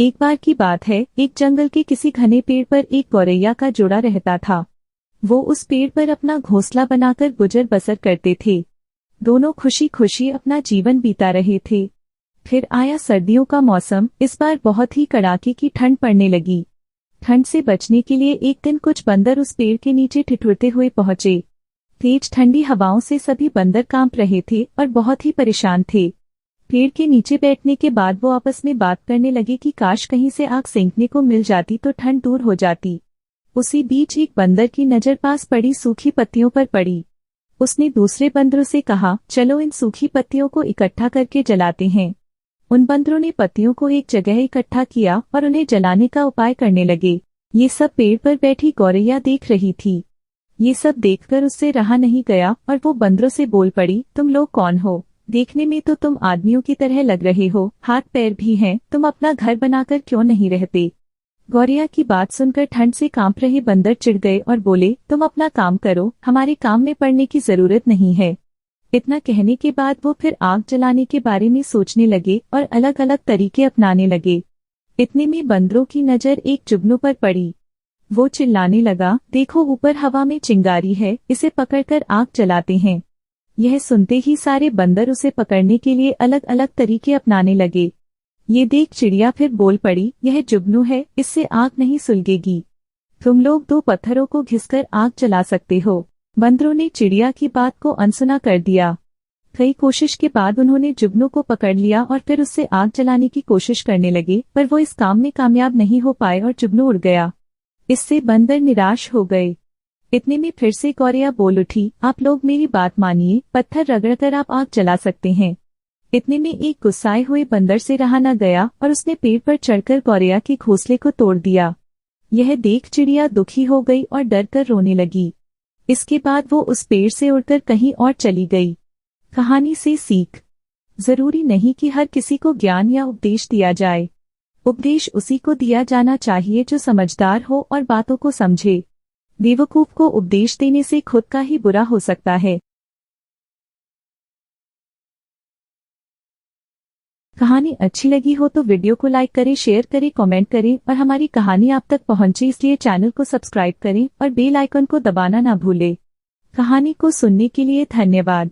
एक बार की बात है, एक जंगल के किसी घने पेड़ पर एक गौरैया का जोड़ा रहता था। वो उस पेड़ पर अपना घोंसला बनाकर गुजर बसर करते थे। दोनों खुशी खुशी अपना जीवन बीता रहे थे। फिर आया सर्दियों का मौसम। इस बार बहुत ही कड़ाके की ठंड पड़ने लगी। ठंड से बचने के लिए एक दिन कुछ बंदर उस पेड़ के नीचे ठिठुरते हुए पहुंचे। तेज ठंडी हवाओं से सभी बंदर कांप रहे थे और बहुत ही परेशान थे। पेड़ के नीचे बैठने के बाद वो आपस में बात करने लगे कि काश कहीं से आग सेंकने को मिल जाती तो ठंड दूर हो जाती। उसी बीच एक बंदर की नजर पास पड़ी सूखी पत्तियों पर पड़ी। उसने दूसरे बंदरों से कहा, चलो इन सूखी पत्तियों को इकट्ठा करके जलाते हैं। उन बंदरों ने पत्तियों को एक जगह इकट्ठा किया और उन्हें जलाने का उपाय करने लगे। ये सब पेड़ पर बैठी गौरैया देख रही थी। ये सब देखकर उससे रहा नहीं गया और वो बंदरों से बोल पड़ी, तुम लोग कौन हो? देखने में तो तुम आदमियों की तरह लग रहे हो, हाथ पैर भी हैं, तुम अपना घर बनाकर क्यों नहीं रहते? गौरैया की बात सुनकर ठंड से कांप रहे बंदर चिढ़ गए और बोले, तुम अपना काम करो, हमारे काम में पड़ने की जरूरत नहीं है। इतना कहने के बाद वो फिर आग जलाने के बारे में सोचने लगे और अलग अलग तरीके अपनाने लगे। इतने में बंदरों की नजर एक जुगनू पर पड़ी। वो चिल्लाने लगा, देखो ऊपर हवा में चिंगारी है, इसे पकड़कर आग जलाते हैं। यह सुनते ही सारे बंदर उसे पकड़ने के लिए अलग अलग तरीके अपनाने लगे। ये देख चिड़िया फिर बोल पड़ी, यह जुगनू है, इससे आग नहीं सुलगेगी। तुम लोग दो पत्थरों को घिसकर आग जला सकते हो। बंदरों ने चिड़िया की बात को अनसुना कर दिया। कई कोशिश के बाद उन्होंने जुगनू को पकड़ लिया और फिर उससे आग जलाने की कोशिश करने लगे, पर वो इस काम में कामयाब नहीं हो पाए और जुगनू उड़ गया। इससे बंदर निराश हो गए। इतने में फिर से गौरैया बोल उठी, आप लोग मेरी बात मानिए, पत्थर रगड़कर आप आग जला सकते हैं। इतने में एक गुस्साए हुए बंदर से रहा न गया और उसने पेड़ पर चढ़कर गौरैया के घोंसले को तोड़ दिया। यह देख चिड़िया दुखी हो गई और डर कर रोने लगी। इसके बाद वो उस पेड़ से उड़कर कहीं और चली गई। कहानी से सीख, जरूरी नहीं कि हर किसी को ज्ञान या उपदेश दिया जाए। उपदेश उसी को दिया जाना चाहिए जो समझदार हो और बातों को समझे। बेवकूफ को उपदेश देने से खुद का ही बुरा हो सकता है। कहानी अच्छी लगी हो तो वीडियो को लाइक करें, शेयर करें, कमेंट करें और हमारी कहानी आप तक पहुंचे इसलिए चैनल को सब्सक्राइब करें और बेल आइकन को दबाना ना भूलें। कहानी को सुनने के लिए धन्यवाद।